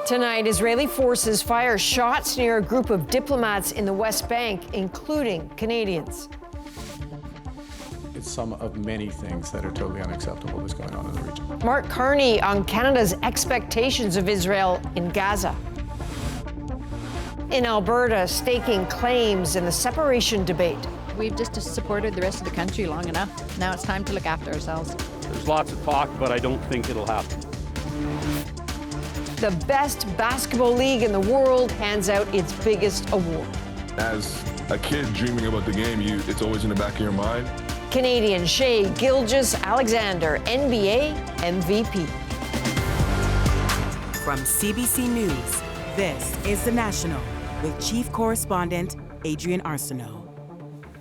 Tonight, Israeli forces fire shots near a group of diplomats in the West Bank, including Canadians. It's some of many things that are totally unacceptable that's going on in the region. Mark Carney on Canada's expectations of Israel in Gaza. In Alberta, staking claims in the separation debate. We've just supported the rest of the country long enough. Now it's time to look after ourselves. There's lots of talk, but I don't think it'll happen. The best basketball league in the world hands out its biggest award. As a kid dreaming about the game, it's always in the back of your mind. Canadian Shai Gilgeous-Alexander, NBA MVP. From CBC News, this is The National with Chief Correspondent Adrian Arsenault.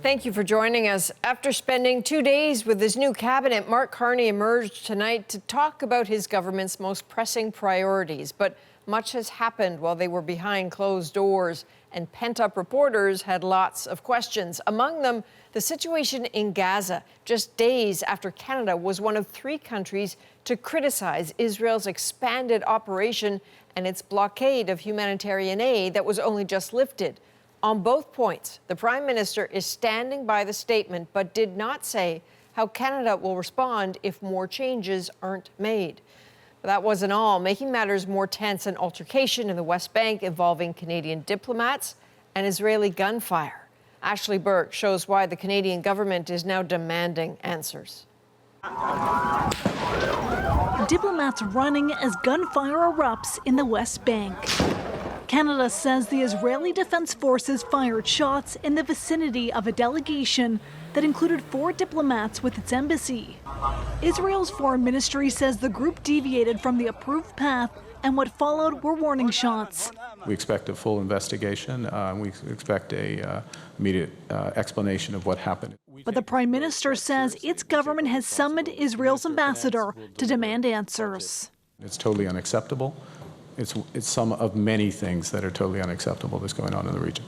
Thank you for joining us. After spending 2 days with his new cabinet, Mark Carney emerged tonight to talk about his government's most pressing priorities. But much has happened while they were behind closed doors, and pent-up reporters had lots of questions. Among them, the situation in Gaza, just days after Canada was one of 3 countries to criticize Israel's expanded operation and its blockade of humanitarian aid that was only just lifted. On both points, the Prime Minister is standing by the statement, but did not say how Canada will respond if more changes aren't made. But that wasn't all. Making matters more tense, an altercation in the West Bank involving Canadian diplomats and Israeli gunfire. Ashley Burke shows why the Canadian government is now demanding answers. Diplomats running as gunfire erupts in the West Bank. Canada says the Israeli Defense Forces fired shots in the vicinity of a delegation that included 4 diplomats with its embassy. Israel's foreign ministry says the group deviated from the approved path, and what followed were warning shots. We expect a full investigation. We expect a immediate explanation of what happened. But the Prime Minister says its government has summoned Israel's ambassador to demand answers. It's totally unacceptable. It's some of many things that are totally unacceptable that's going on in the region.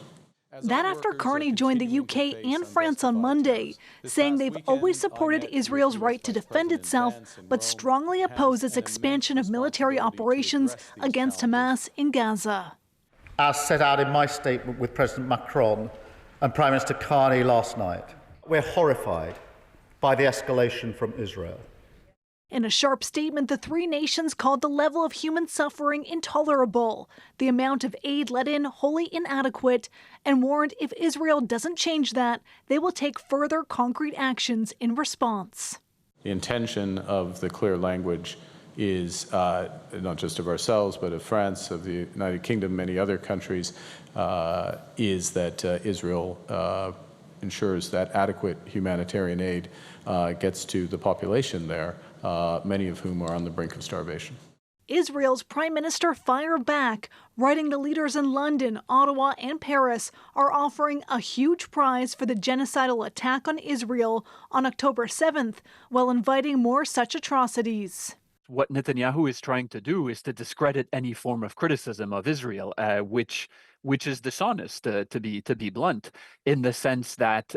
That after Carney joined the UK and France on Monday, saying they've always supported Israel's right to defend itself, but strongly oppose its expansion of military operations against Hamas in Gaza. As set out in my statement with President Macron and Prime Minister Carney last night, we're horrified by the escalation from Israel. In a sharp statement, the 3 nations called the level of human suffering intolerable, the amount of aid let in wholly inadequate, and warned if Israel doesn't change that, they will take further concrete actions in response. The intention of the clear language is not just of ourselves, but of France, of the United Kingdom, many other countries, is that Israel ensures that adequate humanitarian aid gets to the population there, many of whom are on the brink of starvation. Israel's Prime Minister fired back, writing the leaders in London, Ottawa, and Paris are offering a huge prize for the genocidal attack on Israel on October 7th, while inviting more such atrocities. What Netanyahu is trying to do is to discredit any form of criticism of Israel, which is dishonest, to be blunt, in the sense that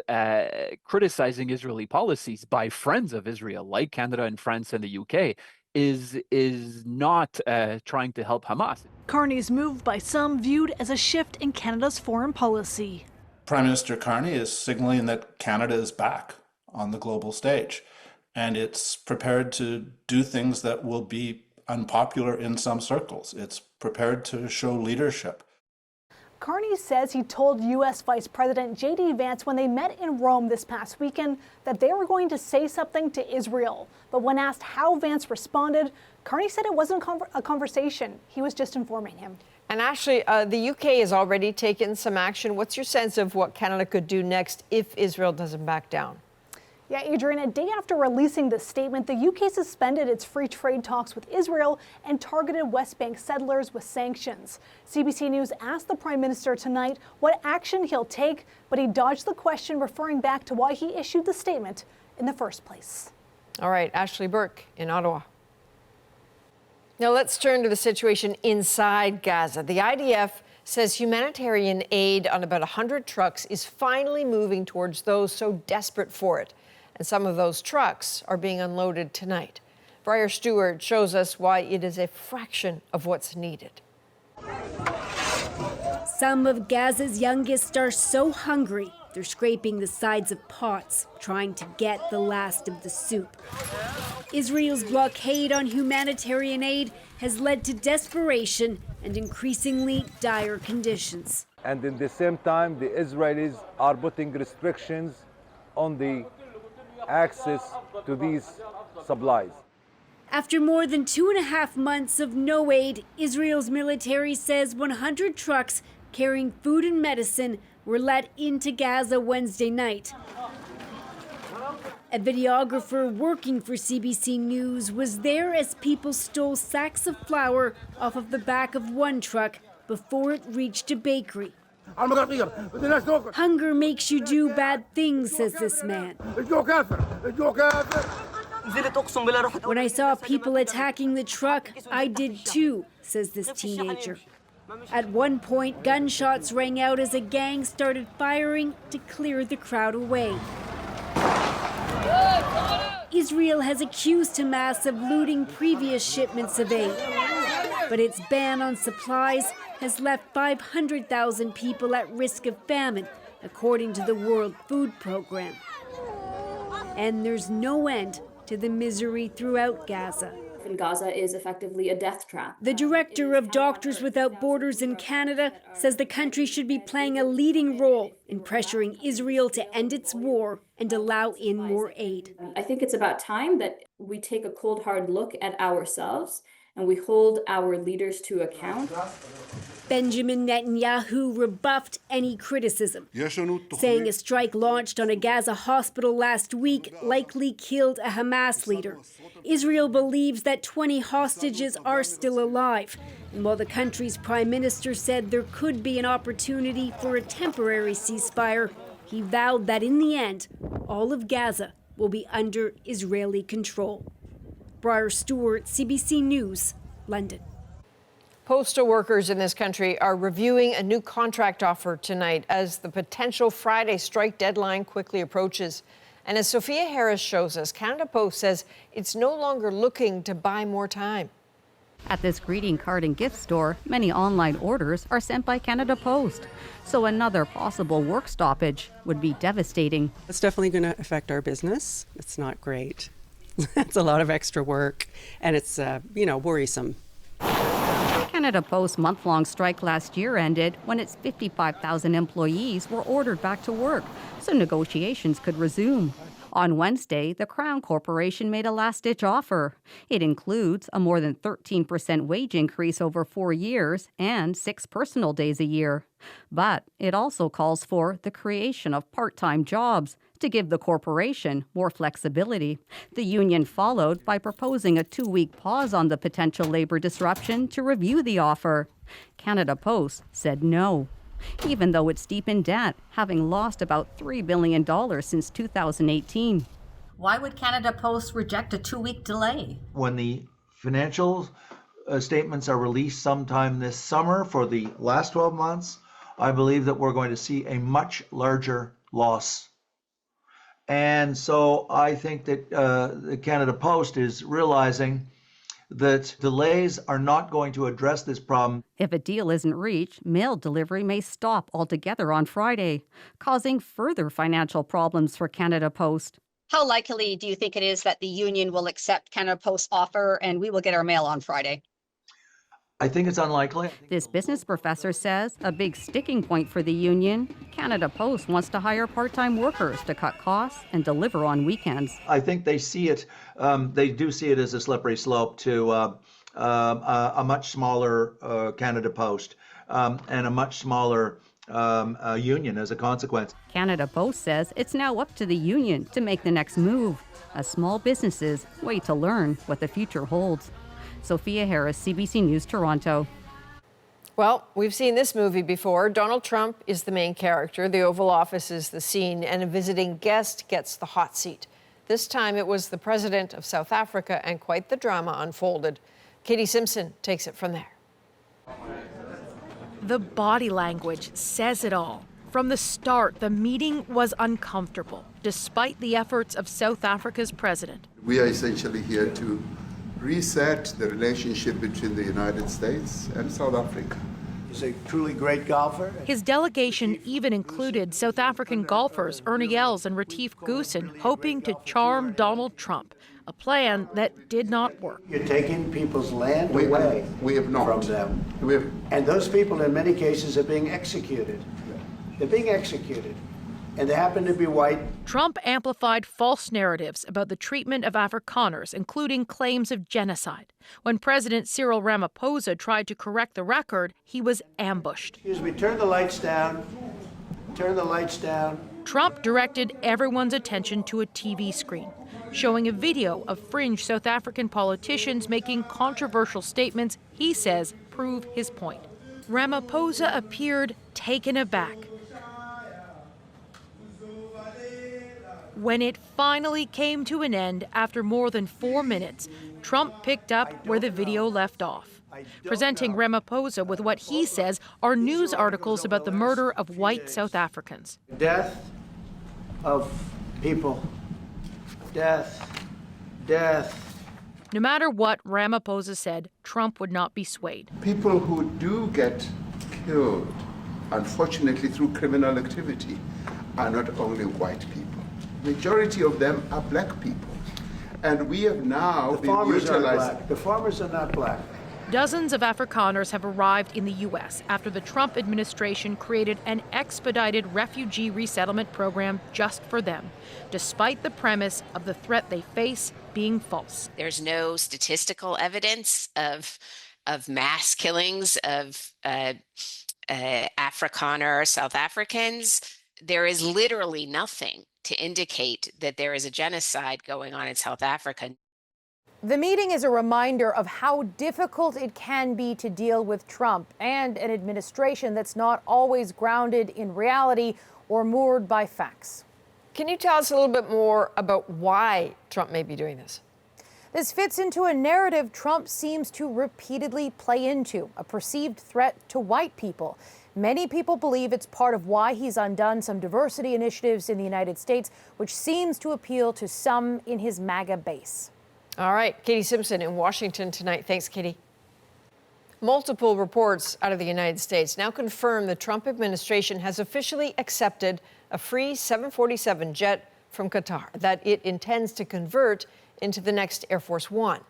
criticizing Israeli policies by friends of Israel, like Canada and France and the UK, is not trying to help Hamas. Carney's move by some viewed as a shift in Canada's foreign policy. Prime Minister Carney is signaling that Canada is back on the global stage, and it's prepared to do things that will be unpopular in some circles. It's prepared to show leadership. Carney says he told U.S. Vice President J.D. Vance when they met in Rome this past weekend that they were going to say something to Israel. But when asked how Vance responded, Carney said it wasn't a conversation. He was just informing him. And actually, the UK has already taken some action. What's your sense of what Canada could do next if Israel doesn't back down? Yeah, Adrian, a day after releasing this statement, the UK suspended its free trade talks with Israel and targeted West Bank settlers with sanctions. CBC News asked the Prime Minister tonight what action he'll take, but he dodged the question, referring back to why he issued the statement in the first place. All right, Ashley Burke in Ottawa. Now let's turn to the situation inside Gaza. The IDF says humanitarian aid on about 100 trucks is finally moving towards those so desperate for it. And some of those trucks are being unloaded tonight. Briar Stewart shows us why it is a fraction of what's needed. Some of Gaza's youngest are so hungry, they're scraping the sides of pots, trying to get the last of the soup. Israel's blockade on humanitarian aid has led to desperation and increasingly dire conditions. And in the same time, the Israelis are putting restrictions on the access to these supplies. After more than 2.5 months of no aid, Israel's military says 100 trucks carrying food and medicine were let into Gaza Wednesday night. A videographer working for CBC News was there as people stole sacks of flour off of the back of one truck before it reached a bakery. Hunger makes you do bad things, says this man. When I saw people attacking the truck, I did too, says this teenager. At one point, gunshots rang out as a gang started firing to clear the crowd away. Israel has accused Hamas of looting previous shipments of aid, but its ban on supplies has left 500,000 people at risk of famine, according to the World Food Program. And there's no end to the misery throughout Gaza. And Gaza is effectively a death trap. The director of Doctors Without Borders in Canada says the country should be playing a leading role in pressuring Israel to end its war and allow in more aid. I think it's about time that we take a cold, hard look at ourselves and we hold our leaders to account. Benjamin Netanyahu rebuffed any criticism, saying a strike launched on a Gaza hospital last week likely killed a Hamas leader. Israel believes that 20 hostages are still alive. And while the country's prime minister said there could be an opportunity for a temporary ceasefire, he vowed that in the end, all of Gaza will be under Israeli control. Briar Stewart, CBC News, London. Postal workers in this country are reviewing a new contract offer tonight as the potential Friday strike deadline quickly approaches. And as Sophia Harris shows us, Canada Post says it's no longer looking to buy more time. At this greeting card and gift store, many online orders are sent by Canada Post. So another possible work stoppage would be devastating. It's definitely going to affect our business. It's not great. It's a lot of extra work, and it's, worrisome. Canada Post's month-long strike last year ended when its 55,000 employees were ordered back to work, so negotiations could resume. On Wednesday, the Crown Corporation made a last-ditch offer. It includes a more than 13% wage increase over 4 years and 6 personal days a year. But it also calls for the creation of part-time jobs to give the corporation more flexibility. The union followed by proposing a 2-week pause on the potential labor disruption to review the offer. Canada Post said no, even though it's deep in debt, having lost about $3 billion since 2018. Why would Canada Post reject a 2-week delay? When the financial statements are released sometime this summer for the last 12 months, I believe that we're going to see a much larger loss. And so I think that the Canada Post is realizing that delays are not going to address this problem. If a deal isn't reached, mail delivery may stop altogether on Friday, causing further financial problems for Canada Post. How likely do you think it is that the union will accept Canada Post's offer and we will get our mail on Friday? I think it's unlikely. This business professor says a big sticking point for the union, Canada Post wants to hire part-time workers to cut costs and deliver on weekends. I think they see it, they do see it as a slippery slope to a much smaller Canada Post and a much smaller union as a consequence. Canada Post says it's now up to the union to make the next move, as small businesses wait to learn what the future holds. Sophia Harris, CBC News, Toronto. Well, we've seen this movie before. Donald Trump is the main character. The Oval Office is the scene, and a visiting guest gets the hot seat. This time it was the president of South Africa, and quite the drama unfolded. Katie Simpson takes it from there. The body language says it all. From the start, the meeting was uncomfortable, despite the efforts of South Africa's president. We are essentially here to reset the relationship between the United States and South Africa. He's a truly great golfer. His delegation even included South African golfers Ernie Els and Retief Goosen, hoping to charm Donald Trump, a plan that did not work. You're taking people's land away from them. And those people, in many cases, are being executed. They're being executed. And they happen to be white. Trump amplified false narratives about the treatment of Afrikaners, including claims of genocide. When President Cyril Ramaphosa tried to correct the record, he was ambushed. Excuse me, turn the lights down. Turn the lights down. Trump directed everyone's attention to a TV screen, showing a video of fringe South African politicians making controversial statements he says prove his point. Ramaphosa appeared taken aback. When it finally came to an end after more than 4 minutes, Trump picked up where the video left off, presenting Ramaphosa with what he says are news articles about the murder of white South Africans. Death of people. Death. Death. No matter what Ramaphosa said, Trump would not be swayed. People who do get killed, unfortunately through criminal activity, are not only white people. Majority of them are black people. And we have now been utilizing. The farmers are not black. Dozens of Afrikaners have arrived in the U.S. after the Trump administration created an expedited refugee resettlement program just for them, despite the premise of the threat they face being false. There's no statistical evidence of mass killings of Afrikaner South Africans. There is literally nothing to indicate that there is a genocide going on in South Africa. The meeting is a reminder of how difficult it can be to deal with Trump and an administration that's not always grounded in reality or moored by facts. Can you tell us a little bit more about why Trump may be doing this? This fits into a narrative Trump seems to repeatedly play into, a perceived threat to white people. Many people believe it's part of why he's undone some diversity initiatives in the United States, which seems to appeal to some in his MAGA base. All right, Katie Simpson in Washington tonight. Thanks, Katie. Multiple reports out of the United States now confirm the Trump administration has officially accepted a free 747 jet from Qatar that it intends to convert into the next Air Force One.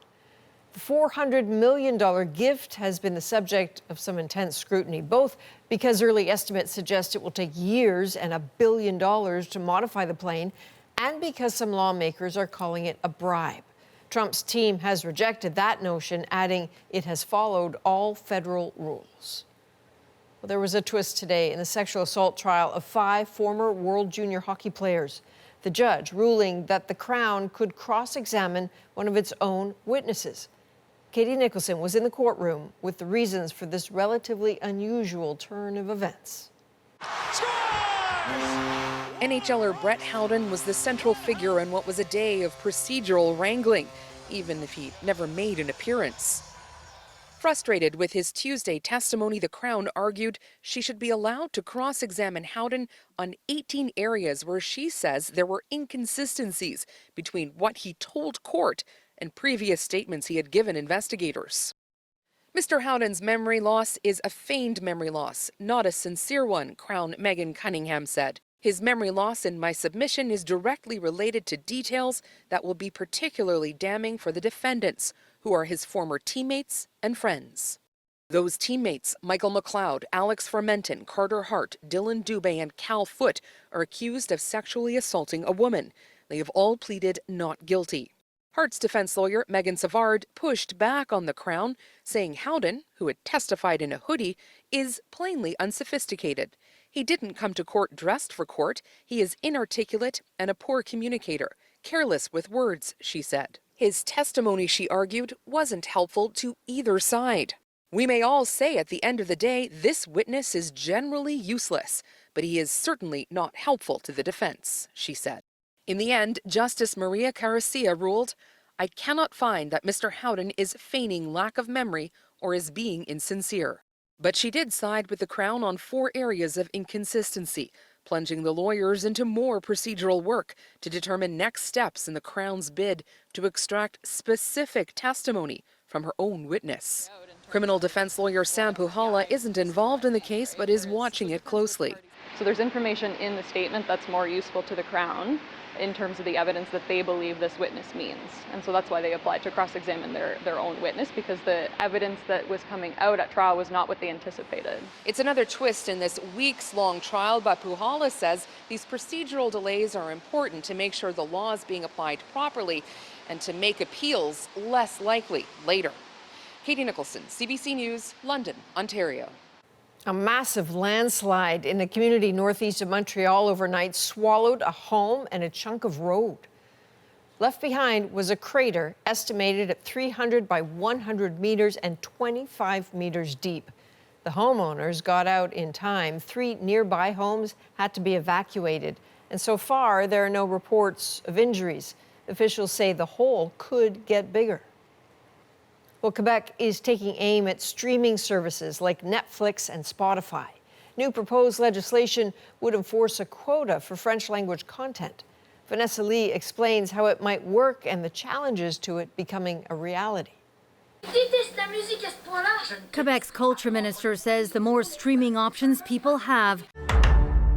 The $400 million gift has been the subject of some intense scrutiny, both because early estimates suggest it will take years and $1 billion to modify the plane, and because some lawmakers are calling it a bribe. Trump's team has rejected that notion, adding it has followed all federal rules. Well, there was a twist today in the sexual assault trial of 5 former World Junior hockey players. The judge ruling that the Crown could cross-examine one of its own witnesses. Katie Nicholson was in the courtroom with the reasons for this relatively unusual turn of events. NHLer Brett Howden was the central figure in what was a day of procedural wrangling, even if he never made an appearance. Frustrated with his Tuesday testimony, the Crown argued she should be allowed to cross-examine Howden on 18 areas where she says there were inconsistencies between what he told court and previous statements he had given investigators. Mr. Howden's memory loss is a feigned memory loss, not a sincere one, Crown Megan Cunningham said. His memory loss in my submission is directly related to details that will be particularly damning for the defendants, who are his former teammates and friends. Those teammates, Michael McLeod, Alex Fermenton, Carter Hart, Dylan Dubé, and Cal Foote, are accused of sexually assaulting a woman. They have all pleaded not guilty. Hart's defense lawyer, Megan Savard, pushed back on the Crown, saying Howden, who had testified in a hoodie, is plainly unsophisticated. He didn't come to court dressed for court. He is inarticulate and a poor communicator, careless with words, she said. His testimony, she argued, wasn't helpful to either side. We may all say at the end of the day, this witness is generally useless, but he is certainly not helpful to the defense, she said. In the end, Justice Maria Caracia ruled, I cannot find that Mr. Howden is feigning lack of memory or is being insincere. But she did side with the Crown on 4 areas of inconsistency, plunging the lawyers into more procedural work to determine next steps in the Crown's bid to extract specific testimony from her own witness. Criminal defense lawyer Sam Puhala isn't involved in the case but is watching it closely. So there's information in the statement that's more useful to the Crown in terms of the evidence that they believe this witness means. And so that's why they applied to cross-examine their own witness, because the evidence that was coming out at trial was not what they anticipated. It's another twist in this weeks-long trial, but Puhala says these procedural delays are important to make sure the law is being applied properly and to make appeals less likely later. Katie Nicholson, CBC News, London, Ontario. A massive landslide in a community northeast of Montreal overnight swallowed a home and a chunk of road. Left behind was a crater estimated at 300 by 100 meters and 25 meters deep. The homeowners got out in time. 3 nearby homes had to be evacuated. And so far, there are no reports of injuries. Officials say the hole could get bigger. Well, Quebec is taking aim at streaming services like Netflix and Spotify. New proposed legislation would enforce a quota for French-language content. Vanessa Lee explains how it might work and the challenges to it becoming a reality. Quebec's culture minister says the more streaming options people have,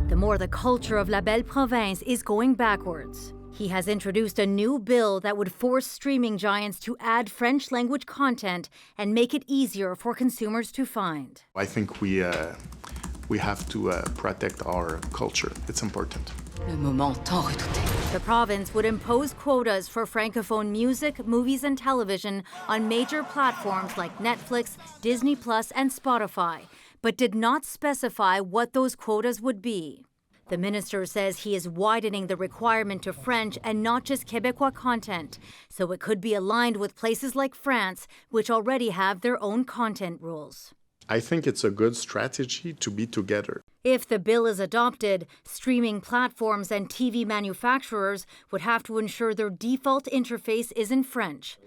the more the culture of La Belle Province is going backwards. He has introduced a new bill that would force streaming giants to add French-language content and make it easier for consumers to find. I think we have to protect our culture. It's important. The province would impose quotas for Francophone music, movies, and television on major platforms like Netflix, Disney Plus, and Spotify, but did not specify what those quotas would be. The minister says he is widening the requirement to French and not just Quebecois content, so it could be aligned with places like France, which already have their own content rules. I think it's a good strategy to be together. If the bill is adopted, streaming platforms and TV manufacturers would have to ensure their default interface is in French.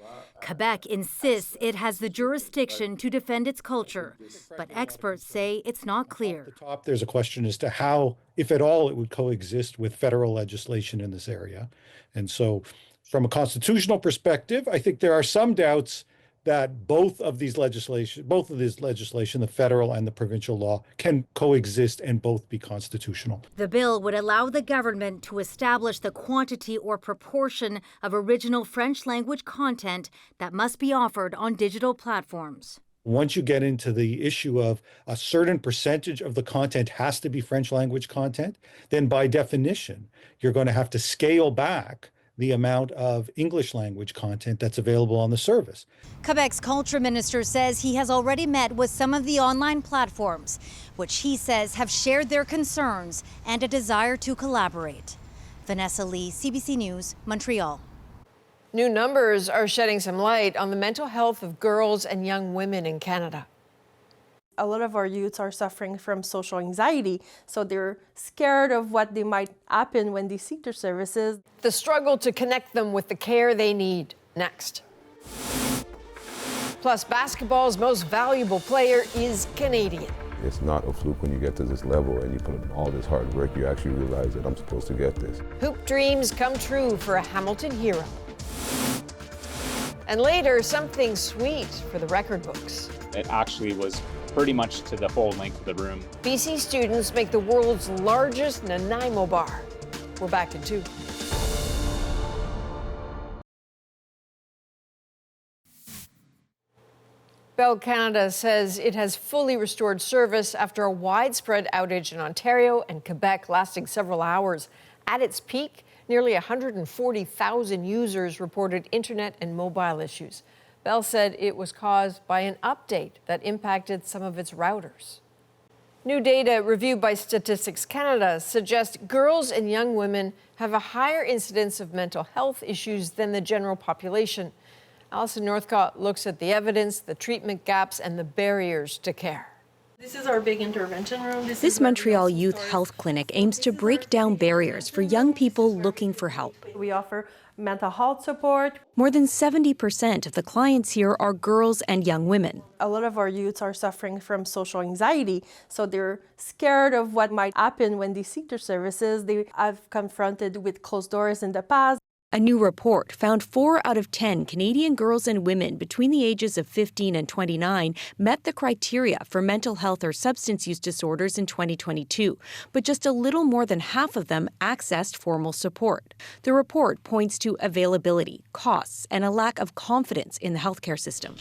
Quebec insists it has the jurisdiction to defend its culture, but experts say it's not clear. At the top, there's a question as to how, if at all, it would coexist with federal legislation in this area. And so, from a constitutional perspective, I think there are some doubts that both of this legislation, the federal and the provincial law, can coexist and both be constitutional. The bill would allow the government to establish the quantity or proportion of original French-language content that must be offered on digital platforms. Once you get into the issue of a certain percentage of the content has to be French-language content, then by definition, you're going to have to scale back the amount of English language content that's available on the service. Quebec's culture minister says he has already met with some of the online platforms, which he says have shared their concerns and a desire to collaborate. Vanessa Lee, CBC News, Montreal. New numbers are shedding some light on the mental health of girls and young women in Canada. A lot of our youths are suffering from social anxiety, so they're scared of what they might happen when they seek their services. The struggle to connect them with the care they need. Next. Plus, basketball's most valuable player is Canadian. It's not a fluke when you get to this level and you put in all this hard work, you actually realize that I'm supposed to get this. Hoop dreams come true for a Hamilton hero. And later, something sweet for the record books. It actually was pretty much to the full length of the room. BC students make the world's largest Nanaimo Bar. We're back in 2. Bell Canada says it has fully restored service after a widespread outage in Ontario and Quebec lasting several hours. At its peak, nearly 140,000 users reported internet and mobile issues. Bell said it was caused by an update that impacted some of its routers. New data reviewed by Statistics Canada suggests girls and young women have a higher incidence of mental health issues than the general population. Alison Northcott looks at the evidence, the treatment gaps, and the barriers to care. This is our big intervention room. This Montreal Youth Health Clinic aims to break down barriers for young people looking for help. We offer mental health support. More than 70% of the clients here are girls and young women. A lot of our youths are suffering from social anxiety, so they're scared of what might happen when they seek their services. They have confronted with closed doors in the past. A new report found 4 out of 10 Canadian girls and women between the ages of 15 and 29 met the criteria for mental health or substance use disorders in 2022, but just a little more than half of them accessed formal support. The report points to availability, costs, and a lack of confidence in the healthcare system.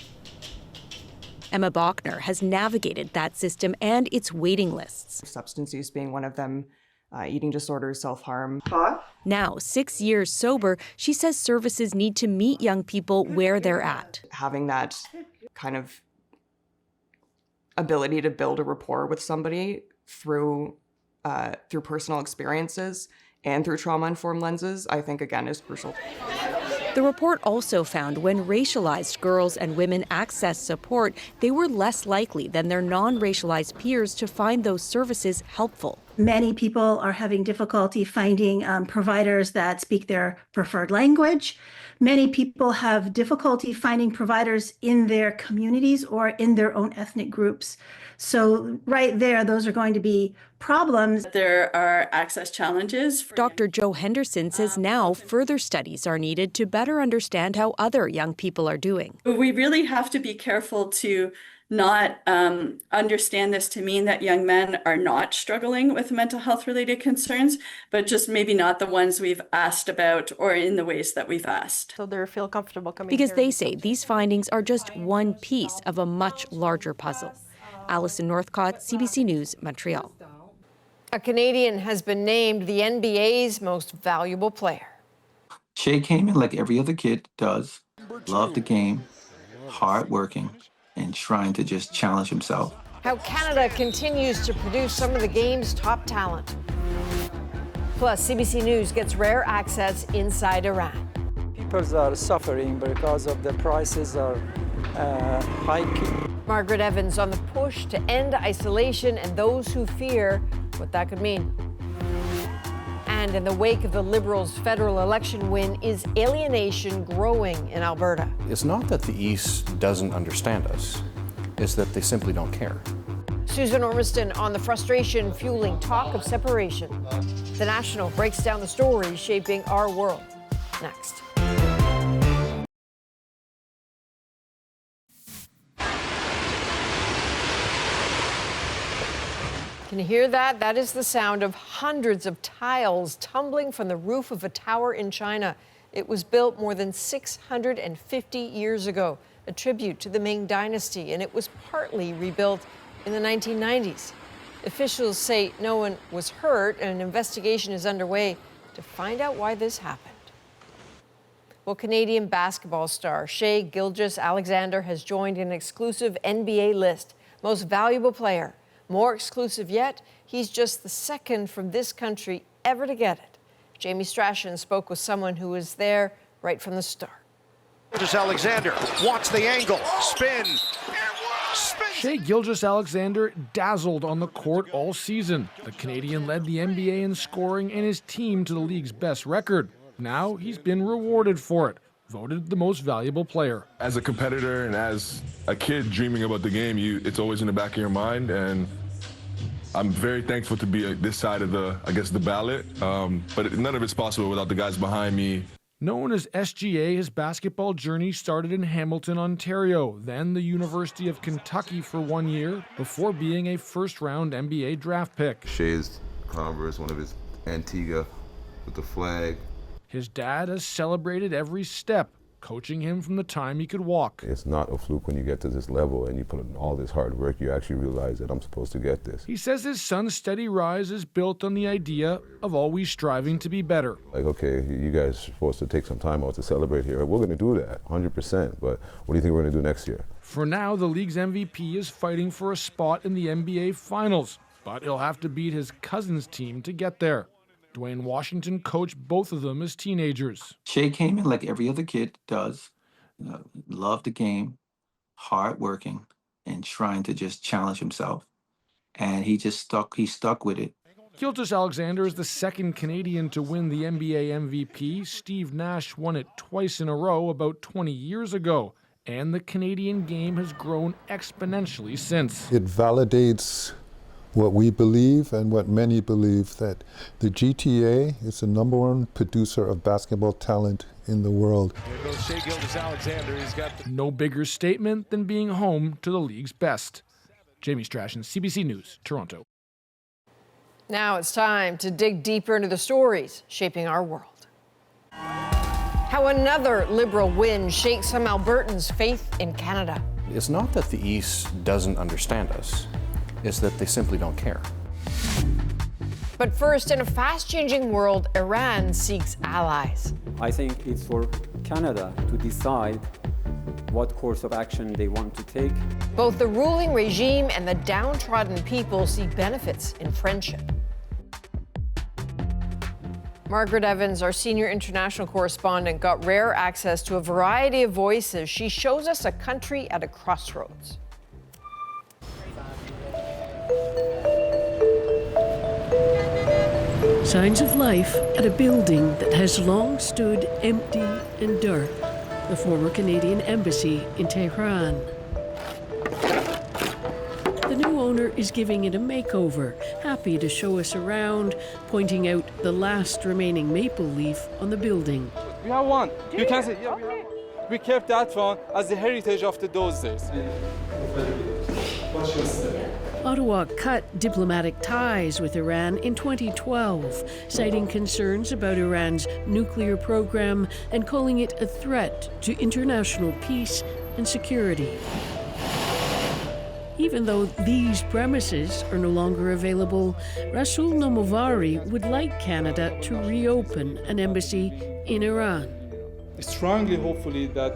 Emma Bachner has navigated that system and its waiting lists. Substance use being one of them, eating disorders, self-harm. Now, 6 years sober, she says services need to meet young people where they're at. Having that kind of ability to build a rapport with somebody through personal experiences and through trauma-informed lenses, I think, again, is crucial. The report also found when racialized girls and women accessed support, they were less likely than their non-racialized peers to find those services helpful. Many people are having difficulty finding providers that speak their preferred language. Many people have difficulty finding providers in their communities or in their own ethnic groups. So right there, those are going to be problems. There are access challenges. Dr. Joe Henderson says now further studies are needed to better understand how other young people are doing. We really have to be careful to not understand this to mean that young men are not struggling with mental health related concerns, but just maybe not the ones we've asked about or in the ways that we've asked. So they feel comfortable coming Because here. they say these findings are just one piece of a much larger puzzle. Alison Northcott, CBC News, Montreal. A Canadian has been named the NBA's most valuable player. Shai came in like every other kid does, loved the game, hardworking, and trying to just challenge himself. How Canada continues to produce some of the game's top talent. Plus, CBC News gets rare access inside Iran. People are suffering because of the prices are hiking. Margaret Evans on the push to end isolation and those who fear what that could mean. And in the wake of the Liberals' federal election win, is alienation growing in Alberta? It's not that the East doesn't understand us, it's that they simply don't care. Susan Ormiston on the frustration fueling talk of separation. The National breaks down the stories shaping our world. Next. Can you hear that? That is the sound of hundreds of tiles tumbling from the roof of a tower in China. It was built more than 650 years ago, a tribute to the Ming Dynasty, and it was partly rebuilt in the 1990s. Officials say no one was hurt, and an investigation is underway to find out why this happened. Well, Canadian basketball star Shai Gilgeous-Alexander has joined an exclusive NBA list, most valuable player. More exclusive yet, he's just the second from this country ever to get it. Jamie Strachan spoke with someone who was there right from the start. Gilgeous-Alexander wants the angle, spin. Shai Gilgeous-Alexander dazzled on the court all season. The Canadian led the NBA in scoring and his team to the league's best record. Now he's been rewarded for it. Voted the most valuable player. As a competitor and as a kid dreaming about the game, it's always in the back of your mind, and I'm very thankful to be this side of the ballot, but none of it's possible without the guys behind me. Known as SGA, his basketball journey started in Hamilton, Ontario, then the University of Kentucky for 1 year, before being a first-round NBA draft pick. Shai's Converse, one of his Antigua with the flag. His dad has celebrated every step, coaching him from the time he could walk. It's not a fluke when you get to this level and you put in all this hard work, you actually realize that I'm supposed to get this. He says his son's steady rise is built on the idea of always striving to be better. Like, okay, you guys are supposed to take some time out to celebrate here. We're going to do that, 100%, but what do you think we're going to do next year? For now, the league's MVP is fighting for a spot in the NBA Finals, but he'll have to beat his cousin's team to get there. Dwayne Washington coached both of them as teenagers. Shai came in like every other kid does, loved the game, hardworking, and trying to just challenge himself. And he stuck with it. Gilgeous-Alexander is the second Canadian to win the NBA MVP. Steve Nash won it twice in a row about 20 years ago. And the Canadian game has grown exponentially since. It validates what we believe and what many believe, that the GTA is the #1 producer of basketball talent in the world. There goes Shai Gilgeous-Alexander. He's got No bigger statement than being home to the league's best. Jamie Strachan, CBC News, Toronto. Now it's time to dig deeper into the stories shaping our world. How another Liberal win shakes some Albertans' faith in Canada. It's not that the East doesn't understand us, it's that they simply don't care. But first, in a fast-changing world, Iran seeks allies. I think it's for Canada to decide what course of action they want to take. Both the ruling regime and the downtrodden people see benefits in friendship. Margaret Evans, our senior international correspondent, got rare access to a variety of voices. She shows us a country at a crossroads. Signs of life at a building that has long stood empty and dark, the former Canadian embassy in Tehran. The new owner is giving it a makeover, happy to show us around, pointing out the last remaining maple leaf on the building. We have one. You can see. Yeah, we kept that one as the heritage of those days. Ottawa cut diplomatic ties with Iran in 2012, citing concerns about Iran's nuclear program and calling it a threat to international peace and security. Even though these premises are no longer available, Rasul Nomovari would like Canada to reopen an embassy in Iran. Strongly, hopefully, that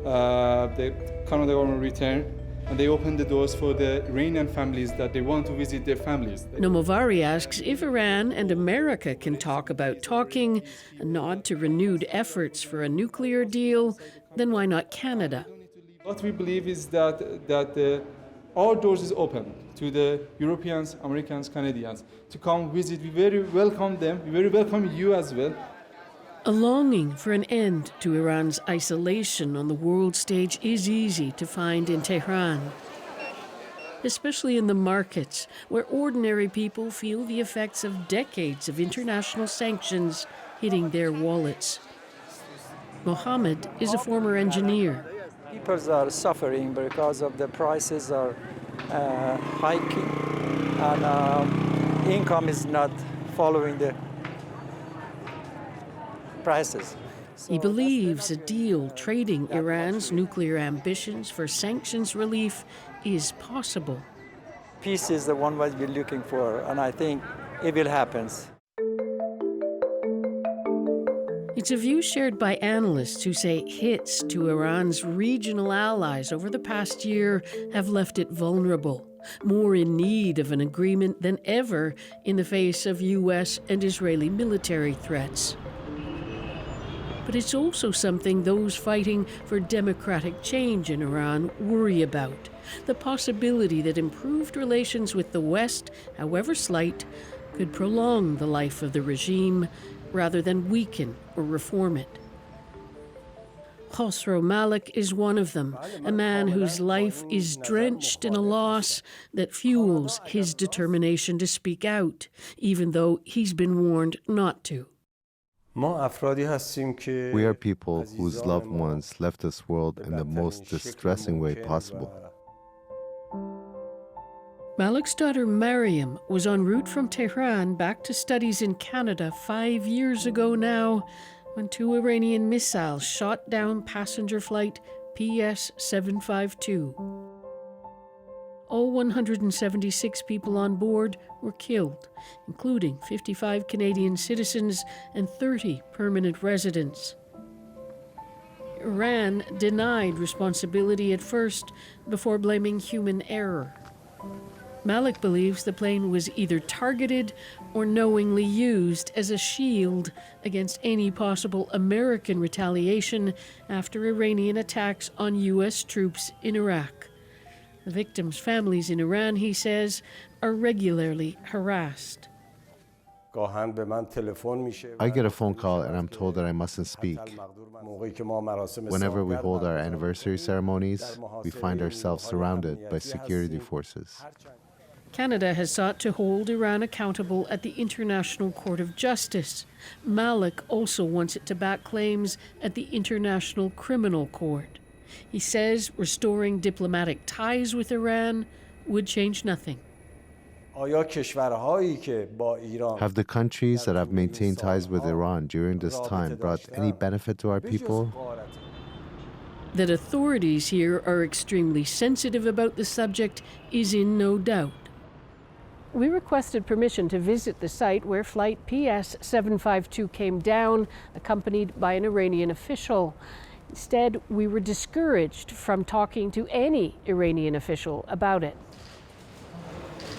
the Canada government return and they open the doors for the Iranian families that they want to visit their families. Nomovari asks if Iran and America can talk about talking, a nod to renewed efforts for a nuclear deal, then why not Canada? What we believe is that our doors is open to the Europeans, Americans, Canadians to come visit. We very welcome them. We very welcome you as well. A longing for an end to Iran's isolation on the world stage is easy to find in Tehran, especially in the markets, where ordinary people feel the effects of decades of international sanctions hitting their wallets. Mohammed is a former engineer. People are suffering because of the prices are hiking and income is not following the prices. He believes a deal trading Iran's nuclear ambitions for sanctions relief is possible. Peace is the one what we're looking for, and I think it will happen. It's a view shared by analysts who say hits to Iran's regional allies over the past year have left it vulnerable, more in need of an agreement than ever in the face of U.S. and Israeli military threats. But it's also something those fighting for democratic change in Iran worry about, the possibility that improved relations with the West, however slight, could prolong the life of the regime rather than weaken or reform it. Khosrow Malik is one of them, a man whose life is drenched in a loss that fuels his determination to speak out, even though he's been warned not to. We are people whose loved ones left this world in the most distressing way possible. Malik's daughter Mariam was en route from Tehran back to studies in Canada 5 years ago now, when 2 Iranian missiles shot down passenger flight PS-752. All 176 people on board were killed, including 55 Canadian citizens and 30 permanent residents. Iran denied responsibility at first before blaming human error. Malik believes the plane was either targeted or knowingly used as a shield against any possible American retaliation after Iranian attacks on U.S. troops in Iraq. The victims' families in Iran, he says, are regularly harassed. I get a phone call and I'm told that I mustn't speak. Whenever we hold our anniversary ceremonies, we find ourselves surrounded by security forces. Canada has sought to hold Iran accountable at the International Court of Justice. Malik also wants it to back claims at the International Criminal Court. He says restoring diplomatic ties with Iran would change nothing. Have the countries that have maintained ties with Iran during this time brought any benefit to our people? That authorities here are extremely sensitive about the subject is in no doubt. We requested permission to visit the site where flight PS 752 came down, accompanied by an Iranian official. Instead, we were discouraged from talking to any Iranian official about it.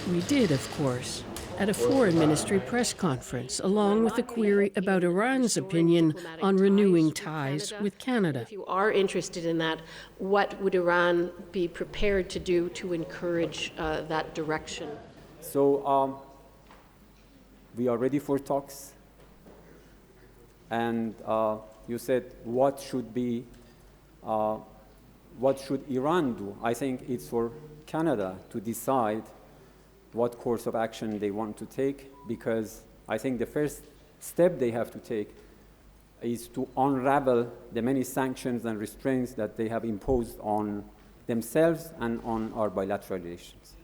We did, of course, at a Foreign Ministry press conference, along with a query about Iran's opinion on renewing ties with Canada. If you are interested in that, what would Iran be prepared to do to encourage that direction? So we are ready for talks. And you said, what should Iran do? I think it's for Canada to decide what course of action they want to take, because I think the first step they have to take is to unravel the many sanctions and restraints that they have imposed on themselves and on our bilateral relations.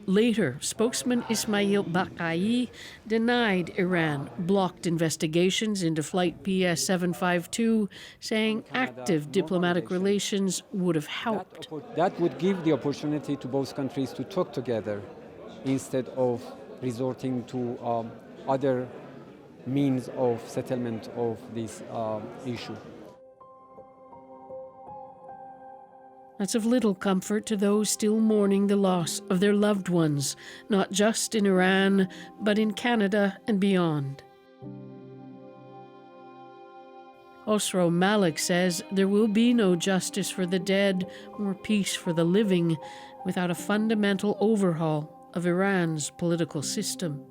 Later, spokesman Ismail Baqai denied Iran blocked investigations into Flight PS 752, saying active diplomatic relations would have helped. That would give the opportunity to both countries to talk together instead of resorting to other means of settlement of this issue. That's of little comfort to those still mourning the loss of their loved ones, not just in Iran, but in Canada and beyond. Osro Malik says there will be no justice for the dead or peace for the living without a fundamental overhaul of Iran's political system.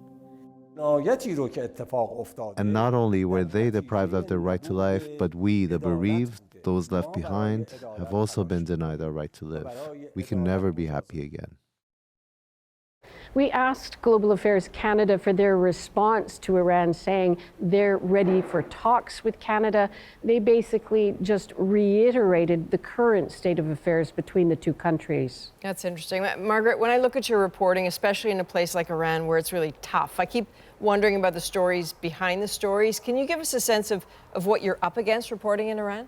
And not only were they deprived of their right to life, but we, the bereaved, those left behind, have also been denied our right to live. We can never be happy again. We asked Global Affairs Canada for their response to Iran saying they're ready for talks with Canada. They basically just reiterated the current state of affairs between the two countries. That's interesting. Margaret, when I look at your reporting, especially in a place like Iran where it's really tough, I keep wondering about the stories behind the stories. Can you give us a sense of what you're up against reporting in Iran?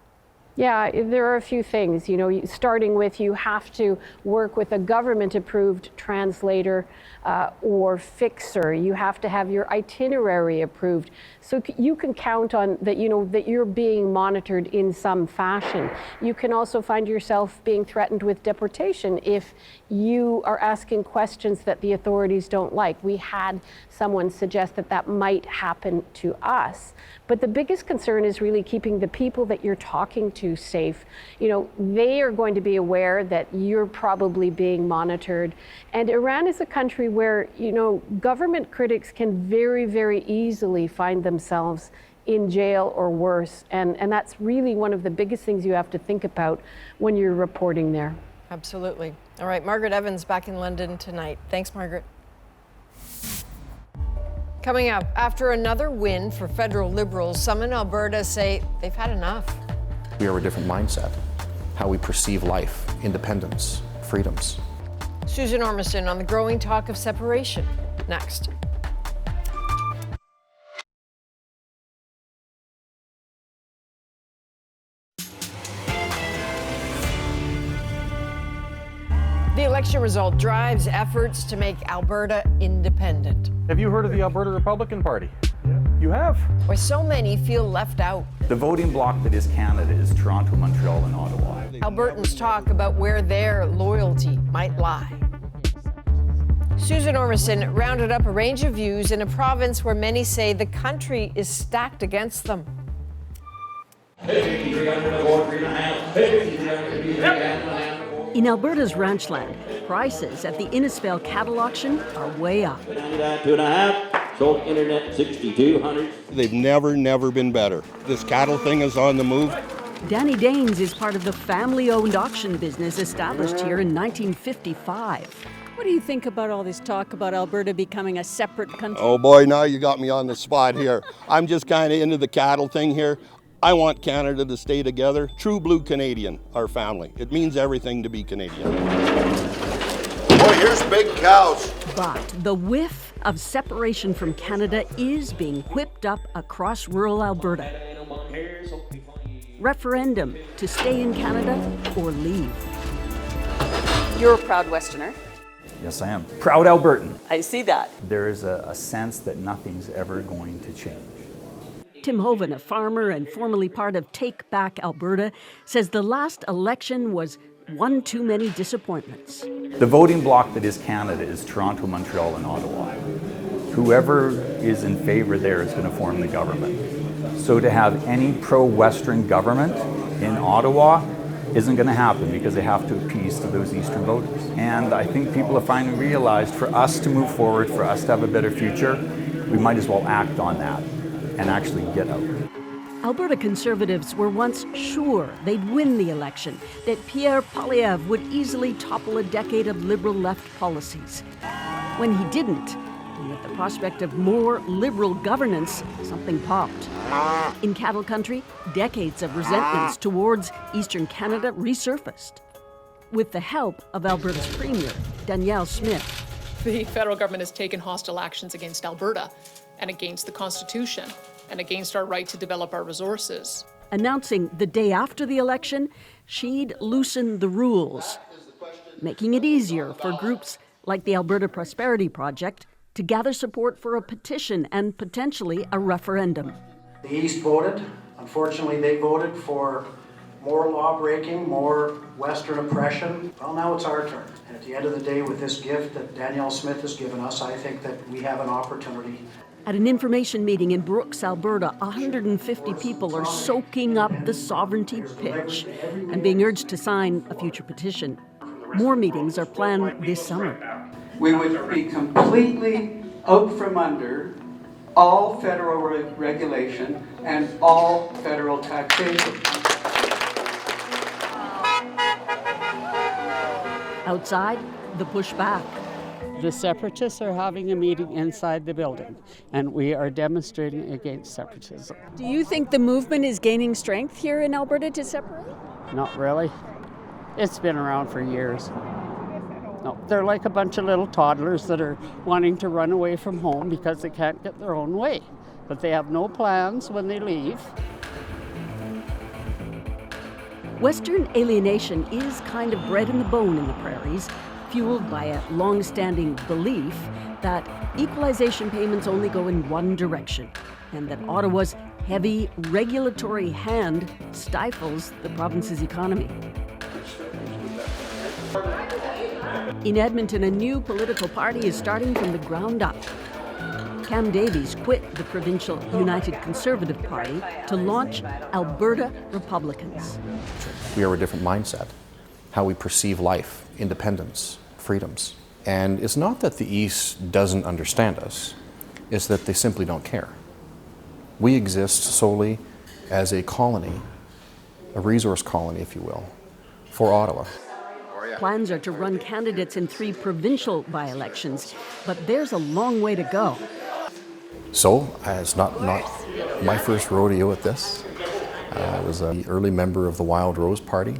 Yeah, there are a few things, starting with you have to work with a government-approved translator or fixer. You have to have your itinerary approved. So you can count on that, that you're being monitored in some fashion. You can also find yourself being threatened with deportation if you are asking questions that the authorities don't like. We had someone suggest that that might happen to us. But the biggest concern is really keeping the people that you're talking to safe. They are going to be aware that you're probably being monitored. And Iran is a country where, government critics can very, very easily find themselves in jail or worse. And that's really one of the biggest things you have to think about when you're reporting there. Absolutely. All right, Margaret Evans back in London tonight. Thanks, Margaret. Coming up, after another win for federal Liberals, some in Alberta say they've had enough. We are a different mindset, how we perceive life, independence, freedoms. Susan Ormiston on the growing talk of separation. Next. The election result drives efforts to make Alberta independent. Have you heard of the Alberta Republican Party? Yeah. You have? Why so many feel left out. The voting bloc that is Canada is Toronto, Montreal, and Ottawa. Albertans talk about where their loyalty might lie. Susan Ormiston rounded up a range of views in a province where many say the country is stacked against them. In Alberta's ranchland, prices at the Innisfail cattle auction are way up. 2.5, sold internet 6,200. They've never been better. This cattle thing is on the move. Danny Daines is part of the family-owned auction business established here in 1955. What do you think about all this talk about Alberta becoming a separate country? Oh boy, now you got me on the spot here. I'm just kind of into the cattle thing here. I want Canada to stay together. True blue Canadian, our family. It means everything to be Canadian. Boy, here's big cows. But the whiff of separation from Canada is being whipped up across rural Alberta. Referendum to stay in Canada or leave. You're a proud Westerner. Yes, I am. Proud Albertan. I see that. There is a sense that nothing's ever going to change. Tim Hoven, a farmer and formerly part of Take Back Alberta, says the last election was one too many disappointments. The voting bloc that is Canada is Toronto, Montreal, and Ottawa. Whoever is in favor there is going to form the government. So to have any pro-Western government in Ottawa isn't going to happen because they have to appease to those Eastern voters. And I think people have finally realized for us to move forward, for us to have a better future, we might as well act on that and actually get out. Alberta Conservatives were once sure they'd win the election, that Pierre Poilievre would easily topple a decade of Liberal left policies. When he didn't, and with the prospect of more Liberal governance, something popped. In cattle country, decades of resentments towards Eastern Canada resurfaced. With the help of Alberta's Premier, Danielle Smith. The federal government has taken hostile actions against Alberta and against the Constitution and against our right to develop our resources. Announcing the day after the election, she'd loosen the rules, making it easier for groups like the Alberta Prosperity Project to gather support for a petition and potentially a referendum. The East voted. Unfortunately, they voted for more law-breaking, more Western oppression. Well, now it's our turn. And at the end of the day, with this gift that Danielle Smith has given us, I think that we have an opportunity. At an information meeting in Brooks, Alberta, 150 people are soaking up the sovereignty pitch and being urged to sign a future petition. More meetings are planned this summer. We would be completely out from under all federal regulation and all federal taxation. Outside, the pushback. The separatists are having a meeting inside the building, and we are demonstrating against separatism. Do you think the movement is gaining strength here in Alberta to separate? Not really. It's been around for years. No, they're like a bunch of little toddlers that are wanting to run away from home because they can't get their own way. But they have no plans when they leave. Western alienation is kind of bred in the bone in the prairies, fueled by a long-standing belief that equalization payments only go in one direction, and that Ottawa's heavy regulatory hand stifles the province's economy. In Edmonton, a new political party is starting from the ground up. Cam Davies quit the provincial United Conservative Party to launch Alberta Republicans. We are a different mindset, how we perceive life, independence, freedoms. And it's not that the East doesn't understand us, it's that they simply don't care. We exist solely as a colony, a resource colony, if you will, for Ottawa. Plans are to run candidates in 3 provincial by-elections, but there's a long way to go. So, it's not my first rodeo at this. I was an early member of the Wild Rose Party,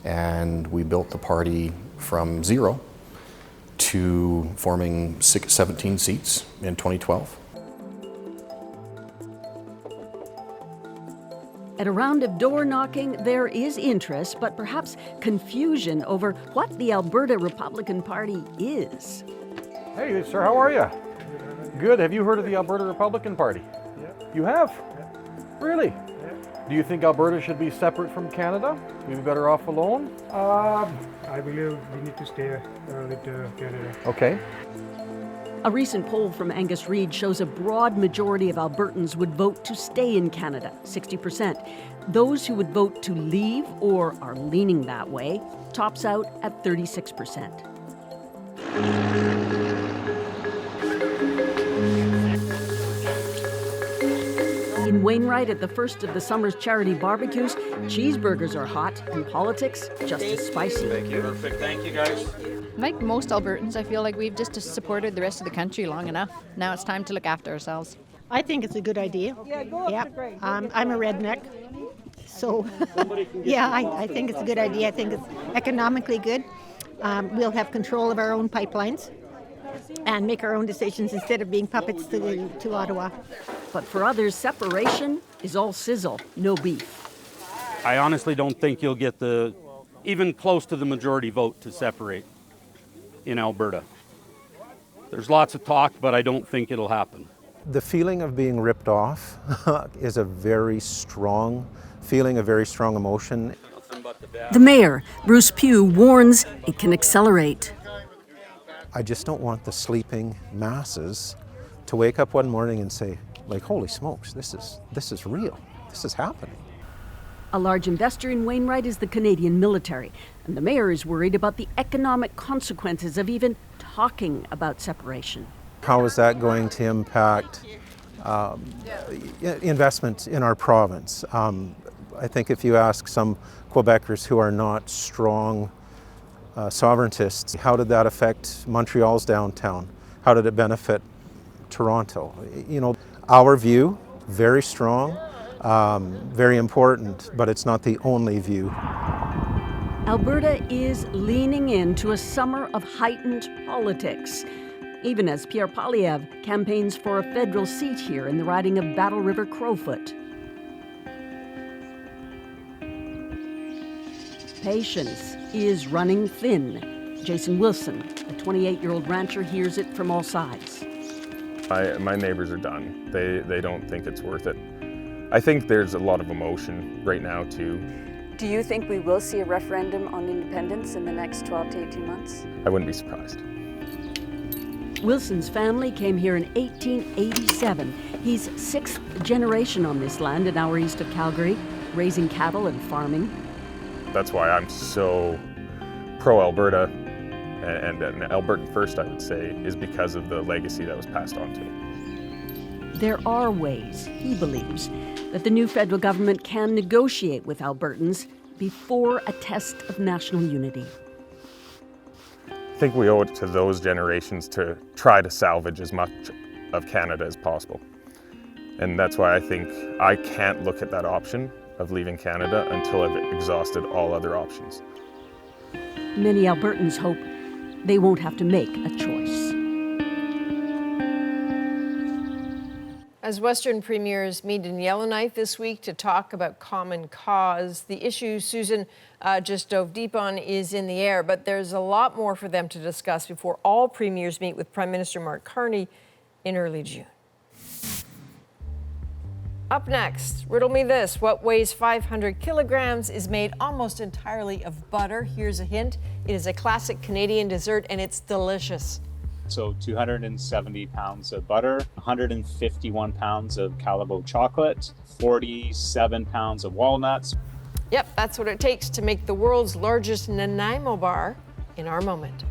and we built the party from 0 to forming 17 seats in 2012. At a round of door knocking, there is interest, but perhaps confusion over what the Alberta Republican Party is. Hey, sir, how are you? Good. Have you heard of the Alberta Republican Party? Yeah. You have? Yeah. Really? Yeah. Do you think Alberta should be separate from Canada? We'd be better off alone? I believe we need to stay with Canada. Okay. A recent poll from Angus Reid shows a broad majority of Albertans would vote to stay in Canada, 60%. Those who would vote to leave or are leaning that way tops out at 36%. In Wainwright, at the first of the summer's charity barbecues, cheeseburgers are hot and politics just as spicy. Thank you. Perfect. Thank you, guys. Like most Albertans, I feel like we've just supported the rest of the country long enough. Now it's time to look after ourselves. I think it's a good idea. Yeah, I'm a redneck, so yeah, I think it's a good idea. I think it's economically good. We'll have control of our own pipelines and make our own decisions instead of being puppets to Ottawa. But for others, separation is all sizzle, no beef. I honestly don't think you'll get even close to the majority vote to separate in Alberta. There's lots of talk, but I don't think it'll happen. The feeling of being ripped off is a very strong feeling, a very strong emotion. The mayor, Bruce Pugh, warns it can accelerate. I just don't want the sleeping masses to wake up one morning and say, like, holy smokes, this is real. This is happening. A large investor in Wainwright is the Canadian military, and the mayor is worried about the economic consequences of even talking about separation. How is that going to impact investment in our province? I think if you ask some Quebecers who are not strong sovereigntists, how did that affect Montreal's downtown? How did it benefit Toronto? You know, our view, very strong, very important, but it's not the only view. Alberta is leaning into a summer of heightened politics, even as Pierre Poilievre campaigns for a federal seat here in the riding of Battle River Crowfoot. Patience is running thin. Jason Wilson, a 28-year-old rancher, hears it from all sides. My neighbors are done. They don't think it's worth it. I think there's a lot of emotion right now, too. Do you think we will see a referendum on independence in the next 12 to 18 months? I wouldn't be surprised. Wilson's family came here in 1887. He's sixth generation on this land an hour east of Calgary, raising cattle and farming. That's why I'm so pro-Alberta and Albertan first, I would say, is because of the legacy that was passed on to him. There are ways, he believes, that the new federal government can negotiate with Albertans before a test of national unity. I think we owe it to those generations to try to salvage as much of Canada as possible. And that's why I think I can't look at that option of leaving Canada until I've exhausted all other options. Many Albertans hope they won't have to make a choice. As Western premiers meet in Yellowknife this week to talk about common cause, the issue Susan just dove deep on is in the air, but there's a lot more for them to discuss before all premiers meet with Prime Minister Mark Carney in early June. Up next, riddle me this. What weighs 500 kilograms is made almost entirely of butter? Here's a hint. It is a classic Canadian dessert and it's delicious. So 270 pounds of butter, 151 pounds of Calabo chocolate, 47 pounds of walnuts. Yep, that's what it takes to make the world's largest Nanaimo Bar in our moment.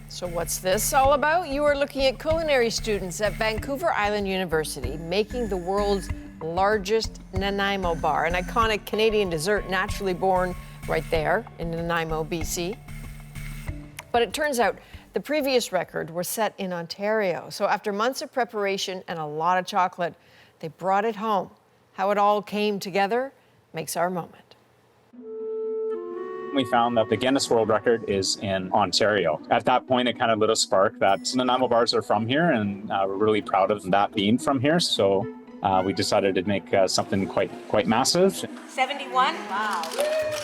So what's this all about? You are looking at culinary students at Vancouver Island University making the world's largest Nanaimo Bar, an iconic Canadian dessert naturally born right there in Nanaimo, BC. But it turns out the previous record was set in Ontario. So after months of preparation and a lot of chocolate, they brought it home. How it all came together makes our moment. We found that the Guinness World Record is in Ontario. At that point, it kind of lit a spark that Nanaimo bars are from here, and we're really proud of that being from here. So we decided to make something quite massive. 71? Wow.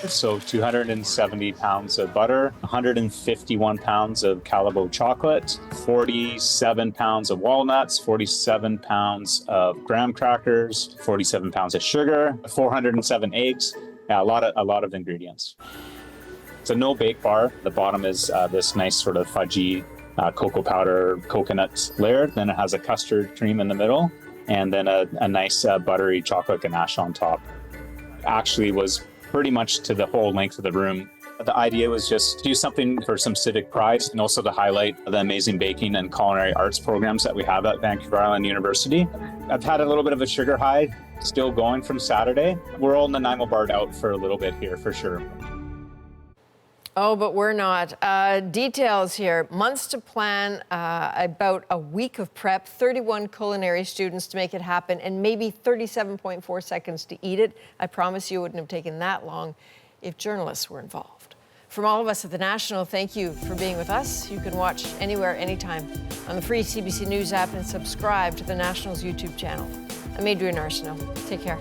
So 270 pounds of butter, 151 pounds of Calabo chocolate, 47 pounds of walnuts, 47 pounds of graham crackers, 47 pounds of sugar, 407 eggs. Yeah, a lot of ingredients. It's a no-bake bar. The bottom is this nice sort of fudgy cocoa powder coconut layer. Then it has a custard cream in the middle, and then a nice buttery chocolate ganache on top. Actually was pretty much to the whole length of the room. The idea was just to do something for some civic pride and also to highlight the amazing baking and culinary arts programs that we have at Vancouver Island University. I've had a little bit of a sugar high still going from Saturday. We're all Nanaimo Barred out for a little bit here for sure. Oh, but we're not. Details here. Months to plan, about a week of prep, 31 culinary students to make it happen, and maybe 37.4 seconds to eat it. I promise you it wouldn't have taken that long if journalists were involved. From all of us at The National, thank you for being with us. You can watch anywhere, anytime on the free CBC News app and subscribe to The National's YouTube channel. I'm Adrienne Arsenault. Take care.